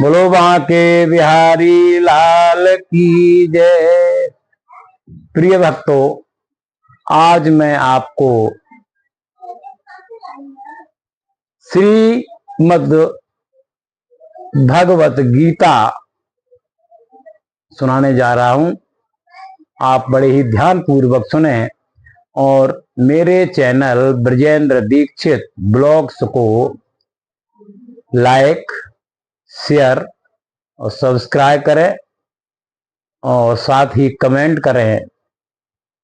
बोलो बांके बिहारी लाल की जय। प्रिय भक्तों, आज मैं आपको श्रीमद् भगवत गीता सुनाने जा रहा हूं। आप बड़े ही ध्यान पूर्वक सुने और मेरे चैनल ब्रजेंद्र दीक्षित ब्लॉग्स को लाइक, शेयर और सब्सक्राइब करें और साथ ही कमेंट करें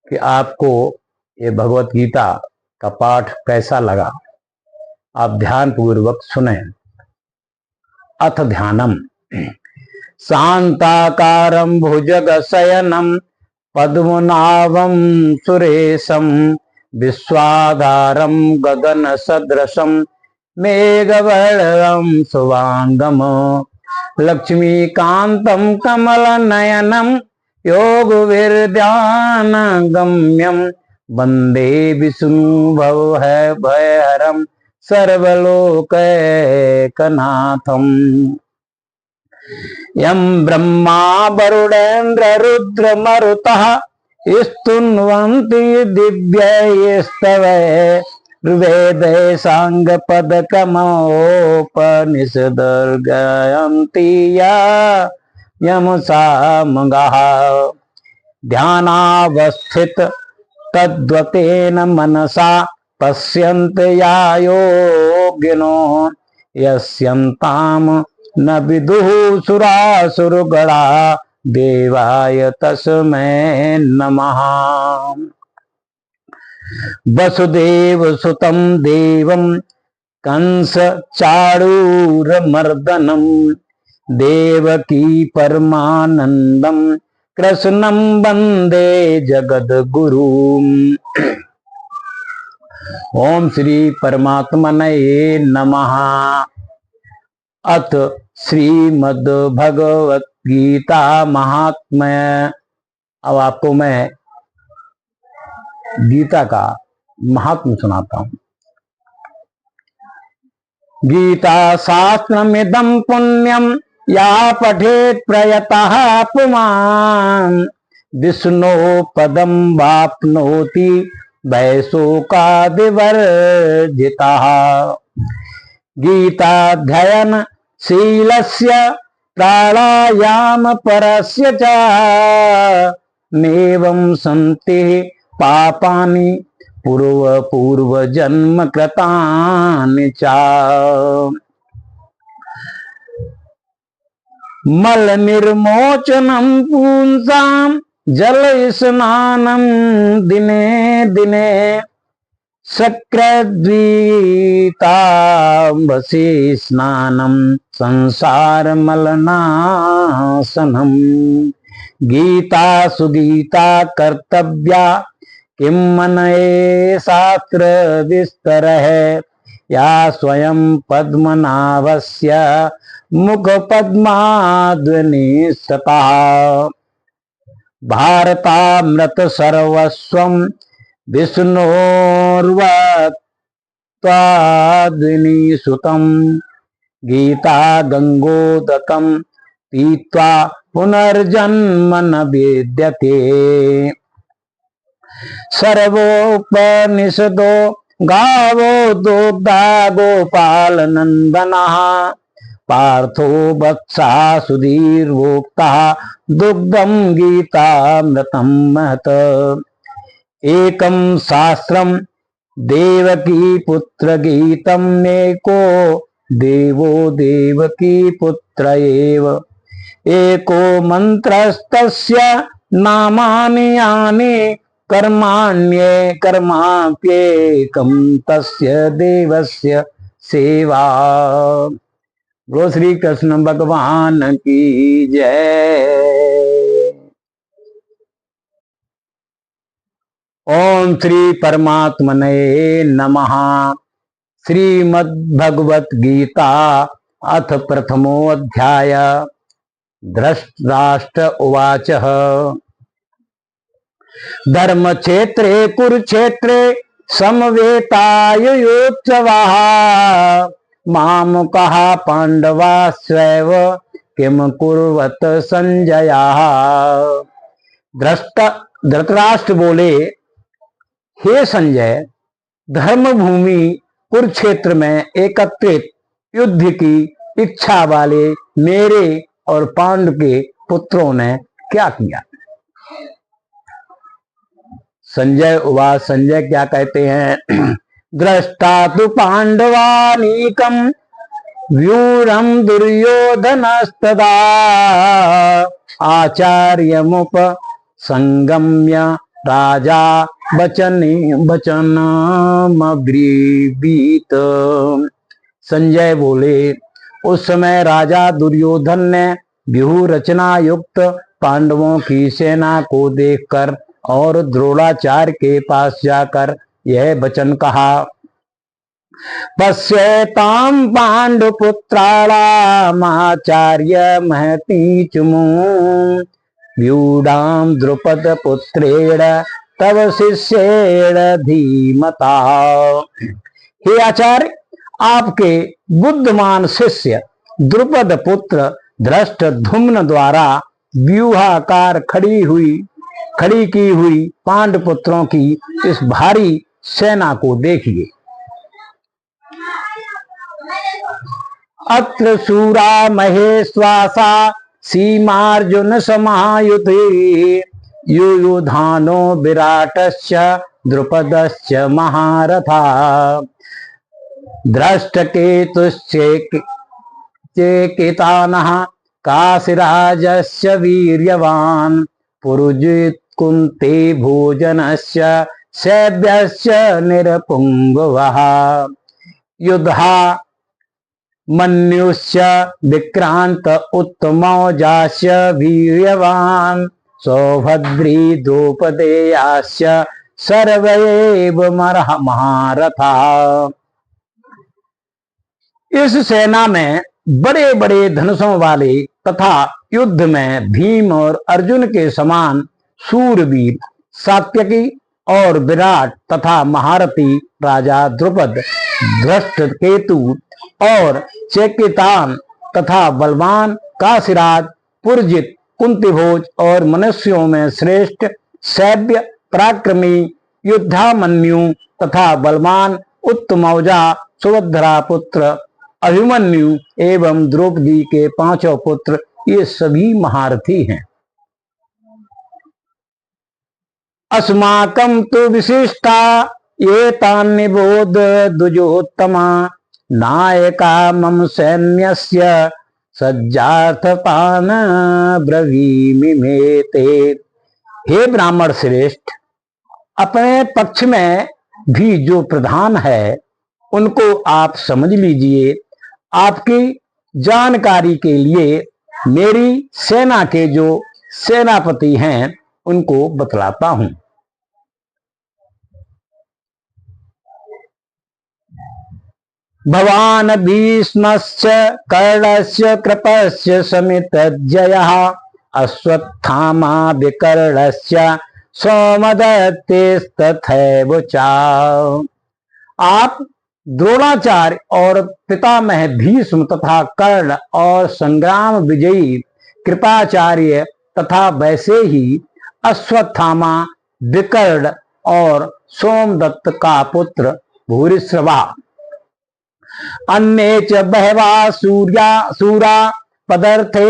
कि आपको ये भगवत गीता का पाठ कैसा लगा। आप ध्यान पूर्वक सुने। अथ ध्यानम। शांताकारं भुजगशयनं पद्मनाभं सुरेशं विश्वाधारं गगनसदृशं मेघवर्णं शुभांगं लक्ष्मीकान्तं कमलनयनं योगविद्यानगम्यं वन्दे विष्णुभवभयहरं सर्वलोकैकनाथम्। यं ब्रह्मा वरुणेन्द्र रुद्रमरुतः स्तुन्वन्ति दिव्यैस्तवैः ऋग्वेदे साङ्गपदक्रमोपनिषदर्गयन्ति यमसामगाः। ध्यानावस्थित तद्वतेन मनसा पश्यन्त योगिनो यस्यन्ताम न विदुः सुरासुरगणा देवाय तस्मै नमः। वसुदेव सुतं देवं कंस चाणूरमर्दनं देवकी परमानन्दं कृष्णं वन्दे जगद्गुरुम्। ओम श्री परमात्मने नमः। अथ श्रीमद् भगवत गीता महात्म्य। अब आपको मैं गीता का महात्म्य सुनाता हूं। गीता शास्त्रमिदं पुण्यं या पठेत् प्रयतः पुमान् विष्णो पदं वाप्नोति वैशोकादिवर्जितः। गीताध्ययन शीलस्य प्राणायाम परस्य च नेवं सन्ति पापानि पूर्व जन्म कृतानि च। मल निर्मोचनं पुंसां जल स्नानं दिने दिने शक्रद्वीतांबसी स्नानं संसार मलनाशनम्। गीता सुगीता कर्तव्या किं मनये शास्त्र विस्तरः या स्वयं पद्मनाभस्य मुख पद्माद्वनिस्ततः। भारतामृत सर्वस्वं विष्णोर्वत्वाद्विनिसुतं गीता गंगोदकं पीत्वा पुनर्जन्म न विद्यते। सर्वोपनिषदो गावो दुग्धा गोपालनंदनः पार्थो वत्सा सुधीर्भोक्ता दुग्धं गीतामृतं महत्। एकं शास्त्रं देवकी पुत्र गीतं एको देवो देवकी पुत्र एव एको मंत्रस्तस्य नामानि यानि कर्माण्ये कर्माप्येकं तस्य देवस्य सेवा। बोलो श्री कृष्ण भगवान की जय। ओम श्री परमात्मने नमः। श्रीमद्भगवत गीता अथ प्रथमो अध्याय। धृतराष्ट्र उवाच धर्मक्षेत्रे कुरुक्षेत्रे समवेतायुयोत्सवः मामुकः पांडवा स्वैव किम कुर्वत संजया। धृतराष्ट्र बोले, हे संजय, धर्मभूमि कुरुक्षेत्र में एकत्रित युद्ध की इच्छा वाले मेरे और पांडु के पुत्रों ने क्या किया। संजय उवाच, संजय क्या कहते हैं, दृष्टा तु पांडवानीकम व्यूढ़म दुर्योधनस्तदा आचार्यमुप संगम्य राजा वचनमब्रीवीत। संजय बोले, उस समय राजा दुर्योधन ने व्यूह रचना युक्त पांडवों की सेना को देखकर और द्रोणाचार्य के पास जाकर यह वचन कहा, पश्यताम पांडुपुत्राणामाचार्य महती चुमु व्यूढ़ाम द्रुपद पुत्रेण तव शिष्येण धीमता। हे आचार्य, आपके बुद्धिमान शिष्य द्रुपद पुत्र धृष्टद्युम्न द्वारा व्यूहाकार खड़ी की हुई पांडुपुत्रों की इस भारी सेना को देखिए। अत्र शूरा महेश्वासा सीमार्जुन समायुते युयुधानो विराटश्च द्रुपदश्च महारथा धृष्टकेतुश्चेकितानः काशिराजस्य वीर्यवान् पुरुजित् कुन्ते भोजनस्य शैब्यस्य निरपुङ्गवः युधा मन्युश्च विक्रांत उत्तमौजास्य वीर्यवान् सौभद्री द्रौपदेयास्य सर्वैव महारथा। इस सेना में बड़े बड़े धनुषों वाले तथा युद्ध में भीम और अर्जुन के समान सूरवीर सात्यकी और विराट तथा महारथी राजा द्रुपद, धृष्टकेतु और चेकितान तथा बलवान काशिराज, पुरजित, कुंतीभोज और मनुष्यों में श्रेष्ठ सैब्य पराक्रमी युद्धामन्यु तथा बलवान उत्तमौजा सुभद्रा पुत्र अभिमन्यु एवं द्रौपदी के पांचों पुत्र, ये सभी महारथी हैं। अस्माकं तु विशिष्टा ये तान्निबोध द्विजोत्तमा नायका मम सैन्यस्य सज्जार्थपान ब्रवीमि मे ते। हे ब्राह्मण श्रेष्ठ, अपने पक्ष में भी जो प्रधान है उनको आप समझ लीजिए। आपकी जानकारी के लिए मेरी सेना के जो सेनापति हैं उनको बतलाता हूं। भवान भीष्मस्य कर्णस्य कृपस्य समितजयः अश्वत्थामा विकर्णस्य सौमदत्तेस्तथैव च। आप द्रोणाचार्य और पितामह भीष्म तथा कर्ण और संग्राम विजयी कृपाचार्य तथा वैसे ही अश्वत्थामा, विकर्ण और सोमदत्त का पुत्र भूरिश्रवा, अन्ये च बहवा सूरा पदर्थे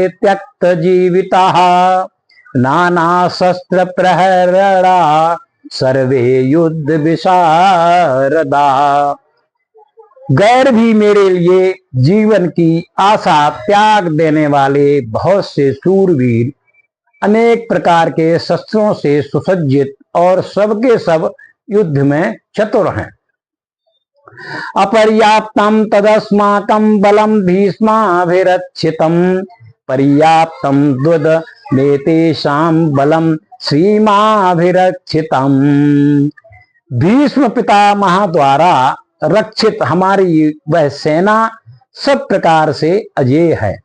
त्यक्त जीविताः नाना शस्त्र प्रहरणा सर्वे युद्ध विशारदा। गैर भी मेरे लिए जीवन की आशा त्याग देने वाले बहुत से सूरवीर अनेक प्रकार के शस्त्रों से सुसज्जित और सबके सब युद्ध में चतुर हैं। अपर्याप्तम तदस्माकं बलम भीष्माभिरक्षितम पर्याप्तम द्वद नेतेषां बलम श्रीमाभिरक्षितम। भीष्म पितामह द्वारा रक्षित हमारी वह सेना सब प्रकार से अजेय है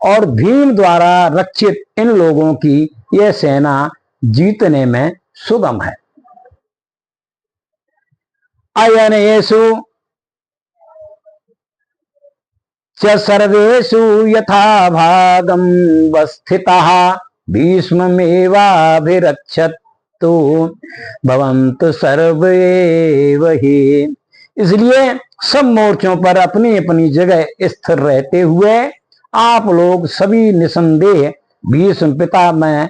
और भीम द्वारा रक्षित इन लोगों की यह सेना जीतने में सुगम है। अयनेषु च सर्वेषु यथा भागं वस्थिताः भीष्ममेवाभिरक्षतु भवन्तु सर्वे वही। इसलिए सब मोर्चों पर अपनी अपनी जगह स्थिर रहते हुए आप लोग सभी निसंदेह भीष्म पितामह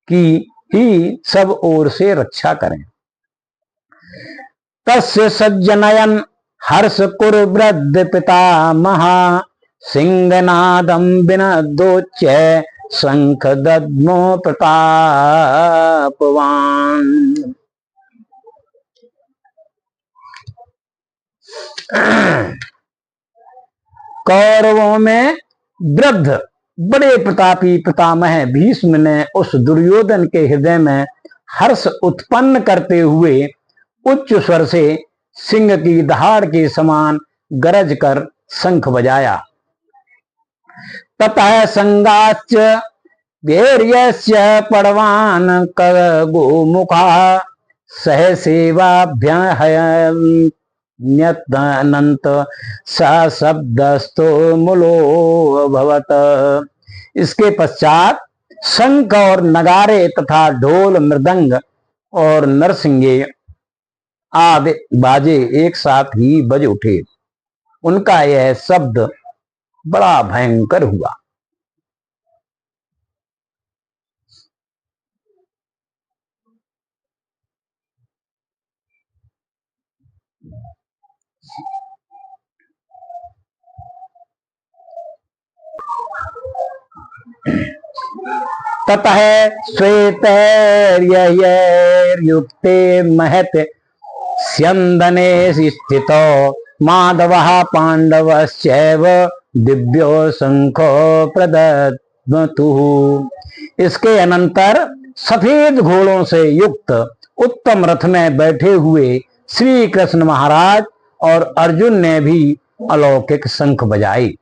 की ही सब ओर से रक्षा करें। तस्य सज्जनयन हर्ष कुर वृद्ध पितामह सिंहनादम विनदोच्य शंख दद्मो प्रतापवान। कौरवों में वृद्ध बड़े प्रतापी पितामह भीष्म ने उस दुर्योधन के हृदय में हर्ष उत्पन्न करते हुए उच्च स्वर से सिंह की दहाड़ के समान गरज कर शंख बजाया। ततः संगाच वीर्यस्य पड़वान गोमुखा सहसेवाभ्यहयन्यतनन्त सशब्दस्तो मूलो भवत। इसके पश्चात शंख और नगारे तथा ढोल मृदंग और नरसिंगे आदि बाजे एक साथ ही बज उठे। उनका यह शब्द बड़ा भयंकर हुआ। ततः श्वेतैर्युक्ते महत स्यंदने स्थितो माधवः पांडवश्चैव दिव्यो शंखो प्रदद्मतुः। इसके अनंतर सफेद घोड़ों से युक्त उत्तम रथ में बैठे हुए श्री कृष्ण महाराज और अर्जुन ने भी अलौकिक शंख बजाई।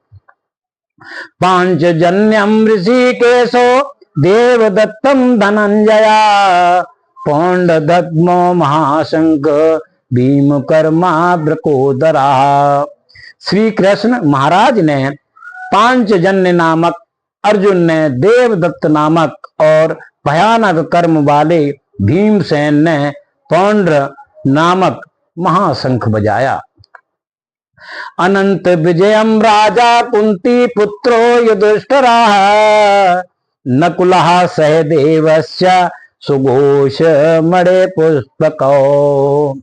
पांचजन्यम ऋषिकेशो देवदत्तम धनंजया पौंडदद्मो महाशंख भीमकर्मा ब्रकोदरा। श्री कृष्ण महाराज ने पांचजन्य नामक, अर्जुन ने देवदत्त नामक और भयानक कर्म वाले भीमसेन ने पौंड्र नामक महाशंख बजाया। अनंत विजयम राजा कुंती पुत्रो युधिष्ठिरः नकुलः सहदेवस्य सुघोष मणे पुष्पको।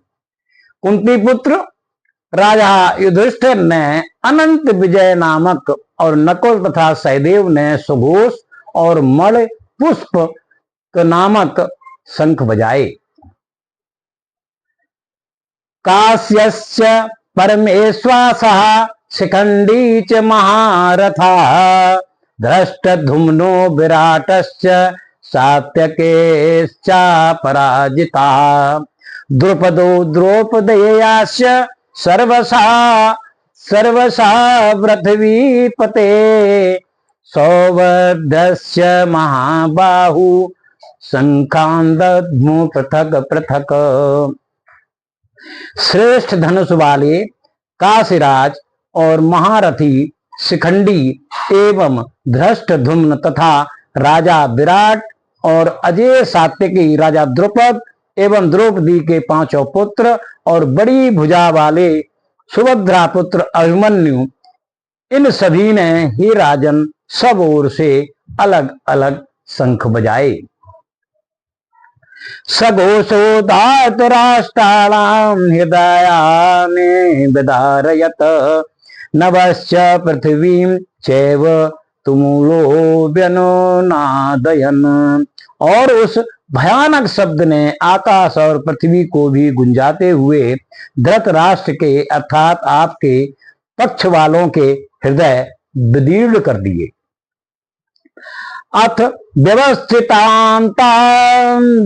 कुंती पुत्र राजा युधिष्ठिर ने अनंत विजय नामक और नकुल तथा सहदेव ने सुघोष और मण पुष्प नामक शंख बजाए। काश्यस्य परमेश्वासः शिखंडी च महारथा धृष्टधुम्नो विराटश्च सात्यकेश्च पराजिता द्रुपदो द्रौपदेयाश्च सर्वसा पृथ्वीपते सौवर्धस्य महाबाहु शंखांदद्मु पृथक पृथक। श्रेष्ठ धनुष वाले काशीराज और महारथी शिखंडी एवं धृष्टधुम्न तथा राजा विराट और अजय सात्यकी राजा द्रुपद एवं द्रौपदी के पांचों पुत्र और बड़ी भुजा वाले सुभद्रा पुत्र अभिमन्यु, इन सभी ने ही राजन सब ओर से अलग अलग शंख बजाए। सघोषोदात राष्ट्राणाम हृदयानि विदारयत नभश्च पृथ्वीं चैव तुमुलो व्यनुनादयन्। और उस भयानक शब्द ने आकाश और पृथ्वी को भी गुंजाते हुए धृतराष्ट्र के अर्थात आपके पक्ष वालों के हृदय विदीर्ण कर दिए। अथ व्यवस्थितान्तान्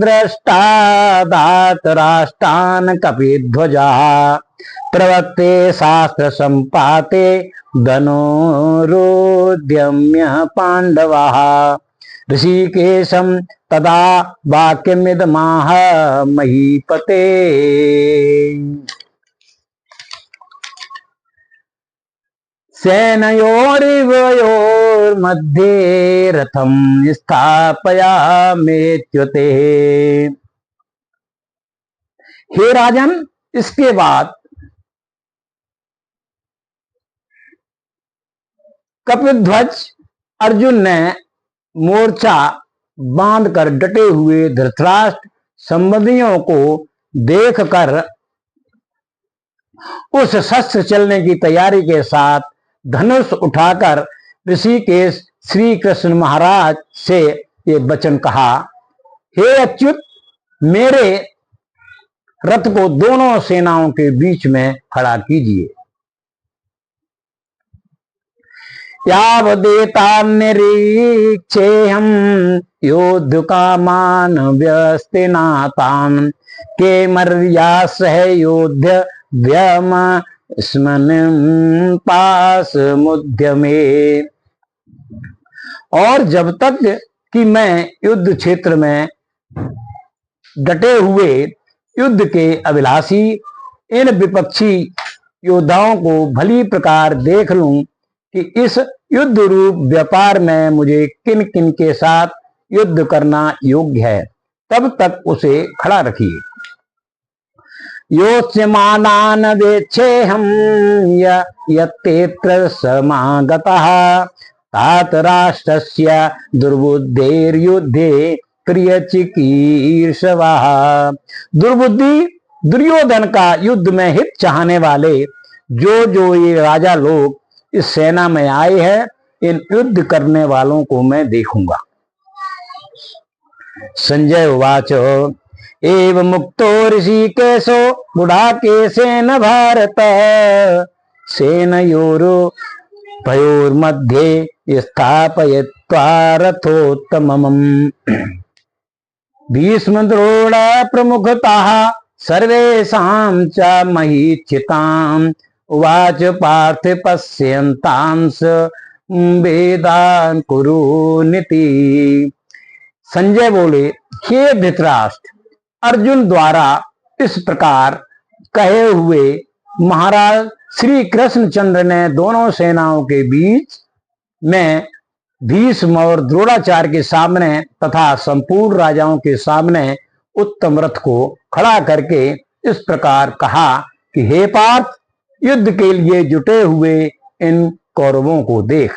दृष्टादात राष्ट्रान् कपिध्वजा प्रवक्ते शास्त्र संपाते धनुरुद्यम्य पांडवाः ऋषिकेशं तदा वाक्यमिदमाह महीपते। सेनयोरिवयोर्मध्ये रथम स्थापयामेच्युते। हे राजन, इसके बाद कपिध्वज अर्जुन ने मोर्चा बांधकर डटे हुए धृतराष्ट्र संबंधियों को देखकर उस शस्त्र चलने की तैयारी के साथ धनुष उठाकर ऋषिकेश श्री कृष्ण महाराज से ये वचन कहा, हे अच्युत, मेरे रथ को दोनों सेनाओं के बीच में खड़ा कीजिए। यावदेतान्निरीक्षेऽहं योद्धकामान् व्यस्तिनातान् केमर्यासह योध्य व्यमस्मन् पासमुद्य में। और जब तक कि मैं युद्ध क्षेत्र में डटे हुए युद्ध के अभिलाषी इन विपक्षी योद्धाओं को भली प्रकार देख लूं कि इस युद्ध रूप व्यापार में मुझे किन किन के साथ युद्ध करना योग्य है, तब तक उसे खड़ा रखिए। योत्स्यमानान् वेक्षेऽहं यत्तेऽत्र समागतः तात राष्ट्रस्य दुर्बुद्धेर्युद्धे प्रियचिकीर्षवः। दुर्बुद्धि दुर्योधन का युद्ध में हित चाहने वाले जो ये राजा लोग इस सेना में आए हैं, इन युद्ध करने वालों को मैं देखूंगा। संजय उवाच एव मुक्तो ऋषिकेशो गुडाकेशेन भारत सेनयोरुभयोर्मध्ये स्थापयित्वा रथोत्तमम्। भीष्मद्रोण प्रमुखतः सर्वेषां च महीक्षिताम् उवाच पार्थ पश्यन्तांस वेदान् कुरुनिति। संजय बोले, हे धृतराष्ट्र, अर्जुन द्वारा इस प्रकार कहे हुए महाराज श्री कृष्णचंद्र ने दोनों सेनाओं के बीच में भीष्म और द्रोणाचार्य के सामने तथा संपूर्ण राजाओं के सामने उत्तम रथ को खड़ा करके इस प्रकार कहा कि हे पार्थ, युद्ध के लिए जुटे हुए इन कौरवों को देख।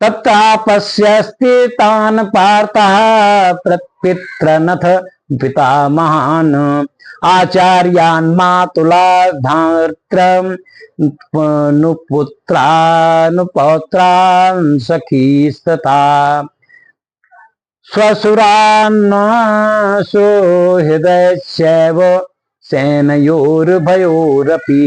तथा पश्यस्ते तान पार्थः प्रपित्रनथ पितामहान् आचार्यान् मातुलाधार्त्रं नुपुत्रान् सखीस्तथा स्वसुरान् सुहृदयश्चैव सेनयोर्भयोरपि।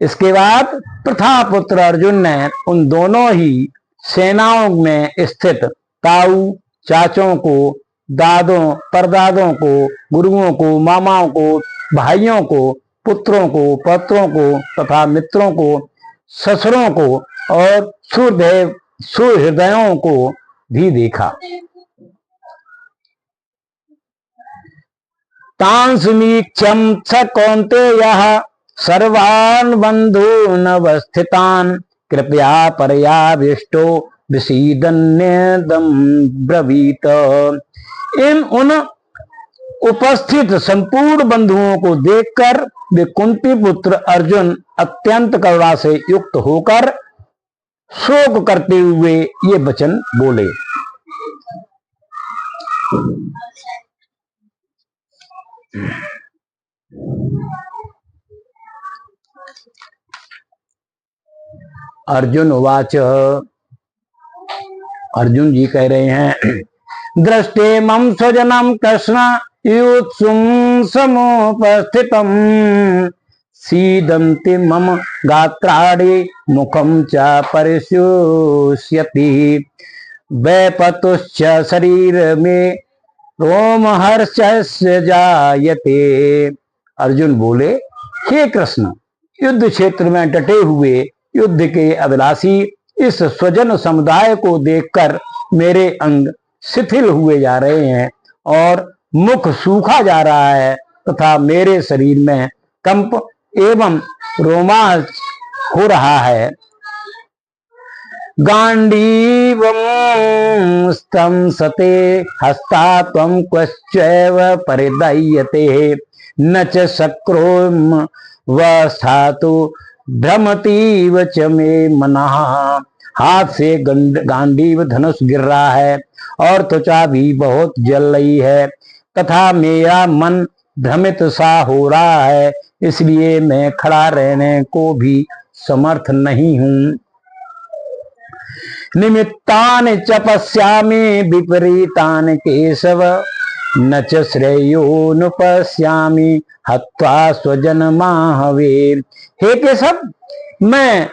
इसके बाद प्रथापुत्र अर्जुन ने उन दोनों ही सेनाओं में स्थित ताऊ, चाचों को, दादों, परदादों को, गुरुओं को, मामाओं को, भाइयों को, पुत्रों को, पत्रों को तथा मित्रों को, ससुरों को और सुहृदयों को भी देखा। तान् समीक्षं स कौन्तेयः सर्वान् बन्धून् अवस्थितान् कृपया पर्याविष्टो विषीदन्यदं ब्रवीत। उन उपस्थित संपूर्ण बंधुओं को देखकर वे कुंती पुत्र अर्जुन अत्यंत करुणा से युक्त होकर शोक करते हुए ये वचन बोले। अर्जुन उवाच, अर्जुन जी कह रहे हैं, दृष्टे मम स्वजनम कृष्ण युत्सुं समुपस्थितम् सीदन्ति मम गात्राणि मुखं च परिशुष्यति वैपतुश्च शरीर में रोमहर्षस्य जायते। अर्जुन बोले, हे कृष्ण, युद्ध क्षेत्र में डटे हुए युद्ध के अभिलाषी इस स्वजन समुदाय को देखकर मेरे अंग शिथिल हुए जा रहे हैं और मुख सूखा जा रहा है तथा मेरे शरीर में कंप एवं रोमांच हो रहा है। गांडीवं स्तंसते हस्ता त्वं क्वश्चैव परिदह्यते न च शक्रोम वसातु भ्रमतीव च मे मनः। हाथ से गांडीव धनुष गिर रहा है और त्वचा भी बहुत जल रही है तथा मेरा मन भ्रमित सा हो रहा है, इसलिए मैं खड़ा रहने को भी समर्थ नहीं हूं। निमित्तानि च पश्यामि विपरीतानि केशव न च श्रेयोनुपश्यामि हत्वा स्वजनमाहवे। हे केशव, मैं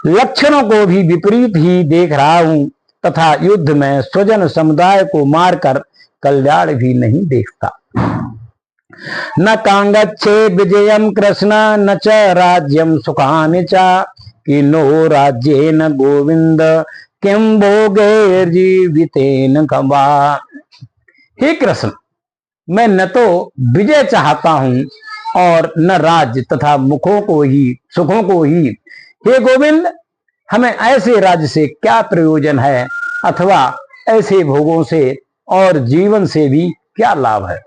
लक्षणों को भी विपरीत ही देख रहा हूं तथा युद्ध में स्वजन समुदाय को मारकर कल्याण भी नहीं देखता। न कांगच्छे विजयम कृष्ण न च राज्यम सुखानि च किन्नो राज्येन गोविंद किम भोगे जीवितेन कवा। हे कृष्ण, मैं न तो विजय चाहता हूं और न राज्य तथा सुखों को ही। हे गोविंद, हमें ऐसे राज्य से क्या प्रयोजन है अथवा ऐसे भोगों से और जीवन से भी क्या लाभ है।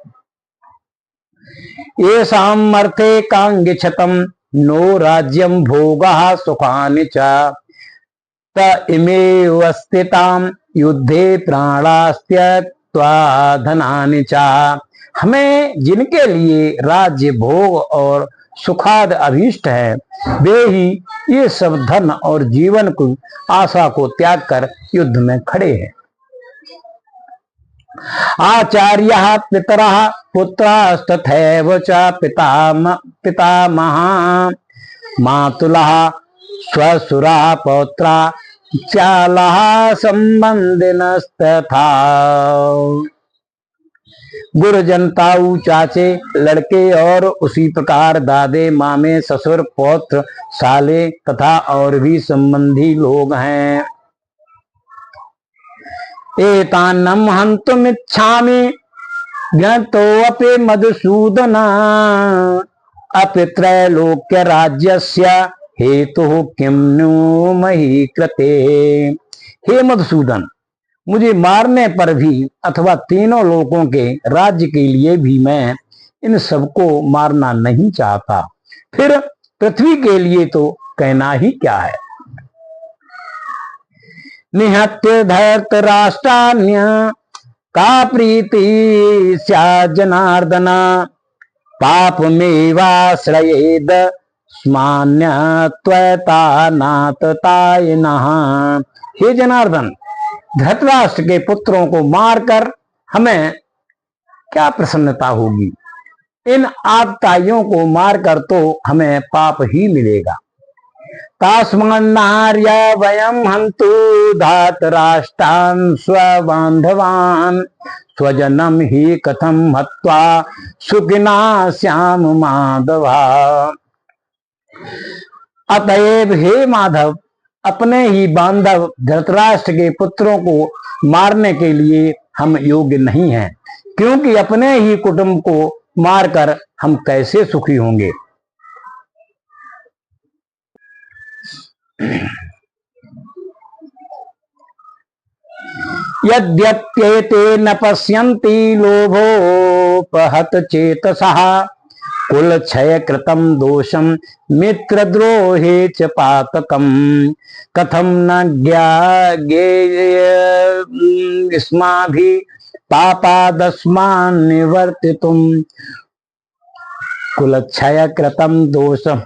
येषाम् अर्थे कांगिच्छतम् नो राज्यम भोगः सुखानि च त इमेव स्थिताम् युद्धे प्राणास्त्यक्त्वा धनानि च। हमें जिनके लिए राज्य भोग और सुखाद अभीष्ट है, वे ही ये सब धन और जीवन की आशा को त्याग कर युद्ध में खड़े हैं। आचार्यः पितरः पुत्रास्तथैव च पितामहः मातुलः श्वशुरः पौत्रा चालः संबंधिनस्तथा। गुरुजन, ताऊ, चाचे, लड़के और उसी प्रकार दादे, मामे, ससुर, पौत्र, साले तथा और भी संबंधी लोग हैं। एतान्नम हन्तुमिच्छामि ज्ञातोऽपि मधुसूदन अपि त्रैलोक्य राज्यस्य हेतुः किं नु मही कृते। हे मधुसूदन, मुझे मारने पर भी अथवा तीनों लोकों के राज्य के लिए भी मैं इन सबको मारना नहीं चाहता, फिर पृथ्वी के लिए तो कहना ही क्या है। निहत्य धर्तराष्ट्रान्य का प्रीति स्यात् जनार्दन पापमेवाश्रयेद स्मान्यत्वतानाततायिनः। हे जनार्दन, धृतराष्ट्र के पुत्रों को मारकर हमें क्या प्रसन्नता होगी। इन आतताइयों को मारकर तो हमें पाप ही मिलेगा। तास्मन्नार्य वयं हन्तु धातराष्ट्रान् स्वबान्धवान् स्वजनं हि कथं हत्वा सुखिना स्याम माधवा। अतएव हे माधव, अपने ही बांधव धृतराष्ट्र के पुत्रों को मारने के लिए हम योग्य नहीं हैं, क्योंकि अपने ही कुटुंब को मारकर हम कैसे सुखी होंगे। यद्यप्येते न पश्यन्ति लोभोपहत चेतसः कुलक्षय कृतं दोषं मित्रद्रोहे च पातकम् कथं न ज्ञेयस्माभिः पापादस्मान् निवर्तितुम् कुलक्षय कृतं दोषं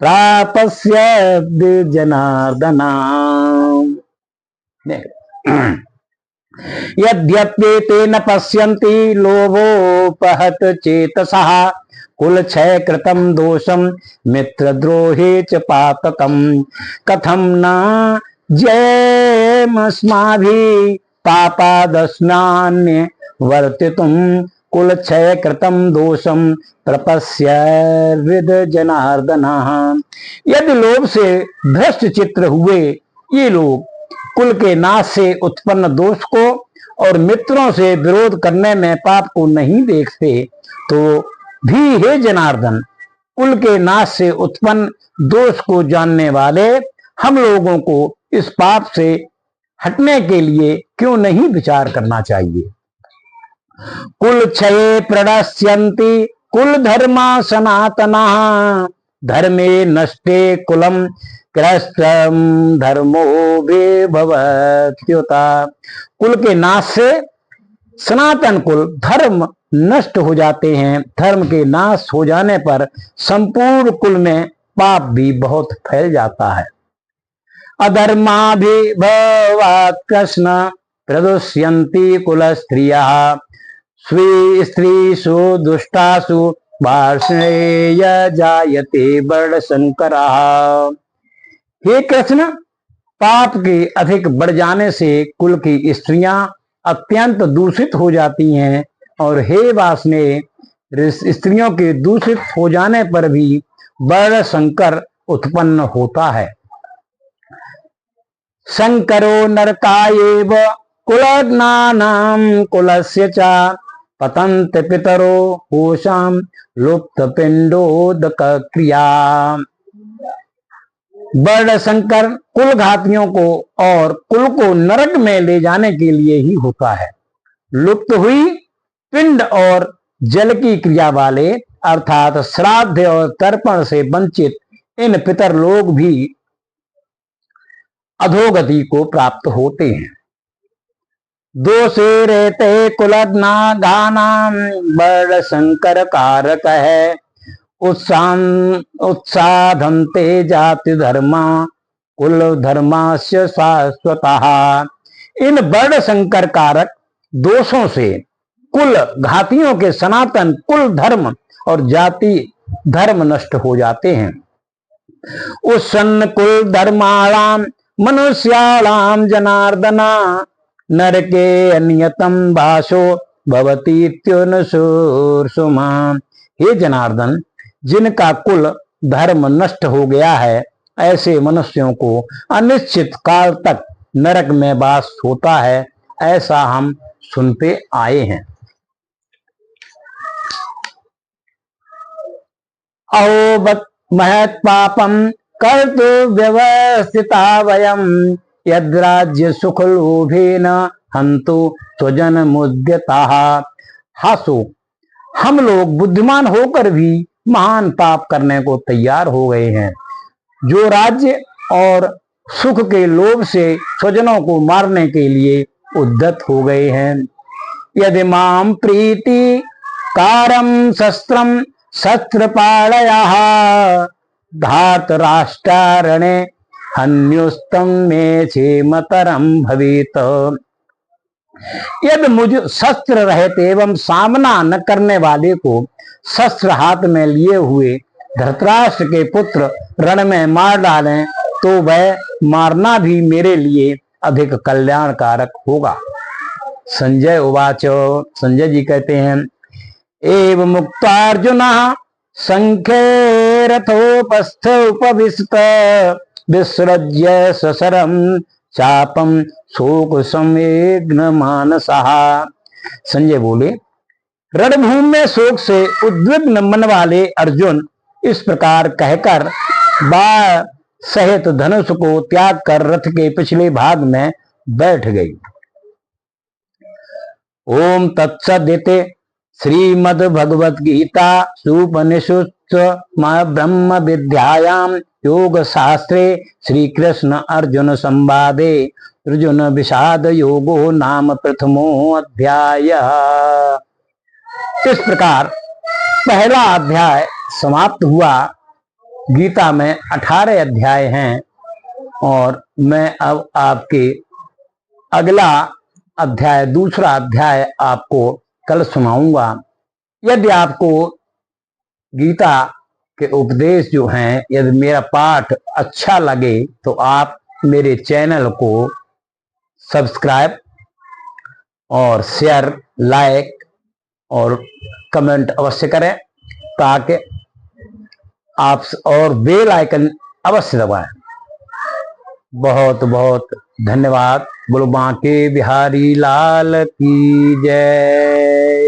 प्रापस्य जनार्दन। यद्यप्येते न पश्यन्ति लोभोपहत चेतसः कुलक्षय कृतं दोषं मित्रद्रोहे च पातकम् कथं न ज्ञेयमस्माभिः पापादस्मान् वर्तितुम् कुलक्षय कृतं दोषं प्रपश्येद जनार्दन। यदि लोभ से भ्रष्ट चित्र हुए ये लोग कुल के नाश से उत्पन्न दोष को और मित्रों से विरोध करने में पाप को नहीं देखते, तो भी हे जनार्दन, कुल के नाश से उत्पन्न दोष को जानने वाले हम लोगों को इस पाप से हटने के लिए क्यों नहीं विचार करना चाहिए। कुल क्षये प्रणश्यन्ति कुल धर्मा सनातना धर्मे नष्टे कुलम क्रस्तम धर्मो भवत्युता। कुल के नाश से सनातन कुल धर्म नष्ट हो जाते हैं। धर्म के नाश हो जाने पर संपूर्ण कुल में पाप भी बहुत फैल जाता है। अधर्माभिभवात् कृष्ण प्रदुष्यन्ति कुल स्त्रिया स्वी स्त्रीषु दुष्टासु वार्ष्णेय जायते वर्ण संकरा। हे कृष्ण, पाप के अधिक बढ़ जाने से कुल की स्त्रियां अत्यंत दूषित हो जाती हैं और हे वासने, स्त्रियों के दूषित हो जाने पर भी वर्ण संकर उत्पन्न होता है। संकरो नरकायेव कुलज्ञानां कुलस्य च पतन्त पितरो होशाम लुप्त पिंडोदक क्रिया। वर्ण संकर कुल घातियों को और कुल को नरक में ले जाने के लिए ही होता है। लुप्त हुई पिंड और जल की क्रिया वाले अर्थात श्राद्ध और तर्पण से वंचित इन पितर लोग भी अधोगति को प्राप्त होते हैं। दोषे रहते कुलज्ञानाम वर्ण संकर कारक है। उत्साधन्ते जाति धर्मा कुल धर्मास्य शाश्वतः। इन वर्ण संकर कारक दोषों से कुल घातियों के सनातन कुल धर्म और जाति धर्म नष्ट हो जाते हैं। उत्सन्न कुल धर्माणाम मनुष्याणाम जनार्दना नरके अन्यतम भाषो भवती त्युनसुर्सुमा। हे जनार्दन, जिनका कुल धर्म नष्ट हो गया है ऐसे मनुष्यों को अनिश्चित काल तक नरक में वास होता है, ऐसा हम सुनते आए हैं। अहो महत् पापम कर्तु व्यवस्थिता वयम यद्राज्य सुख लोभेन हंतु स्वजन मुद्यता। हासो, हम लोग बुद्धिमान होकर भी महान पाप करने को तैयार हो गए हैं, जो राज्य और सुख के लोभ से स्वजनों को मारने के लिए उद्यत हो गए हैं। यदि माम प्रीति कारम शस्त्रम शस्त्रपाणयः धात राष्ट्रणे हन्युस्तम में क्षेमतरम भवेत। यदि मुझ शस्त्र रहित एवं सामना न करने वाले को शस्त्र हाथ में लिए हुए धृतराष्ट्र के पुत्र रण में मार डालें तो वह मारना भी मेरे लिए अधिक कल्याणकारक होगा। संजय उवाच। संजय जी कहते हैं, एव मुक्तार्जुन संख्ये रथोपस्थ उपविष्ट विसृज्य ससरम चापम शोक संवेग्न मानसः। संजय बोले, रणभूमि में शोक से उद्विग्न मन वाले अर्जुन इस प्रकार कहकर बाण सहित धनुष को त्याग कर रथ के पिछले भाग में बैठ गई। ओम तत्सदिति श्रीमद् भगवद गीता उपनिषत्सु ब्रह्म विद्यायाम योग शास्त्रे श्री कृष्ण अर्जुन संवादे अर्जुन विषाद योगो नाम प्रथमो अध्याय। इस प्रकार पहला अध्याय समाप्त हुआ। गीता में 18 अध्याय हैं और मैं अब आपके अगला अध्याय, दूसरा अध्याय आपको कल सुनाऊंगा। यदि आपको गीता के उपदेश जो हैं, यदि मेरा पाठ अच्छा लगे तो आप मेरे चैनल को सब्सक्राइब और शेयर, लाइक और कमेंट अवश्य करें, ताकि आप और बेल आइकन अवश्य दबाएं। बहुत बहुत धन्यवाद। बोलो बांके बिहारी लाल की जय।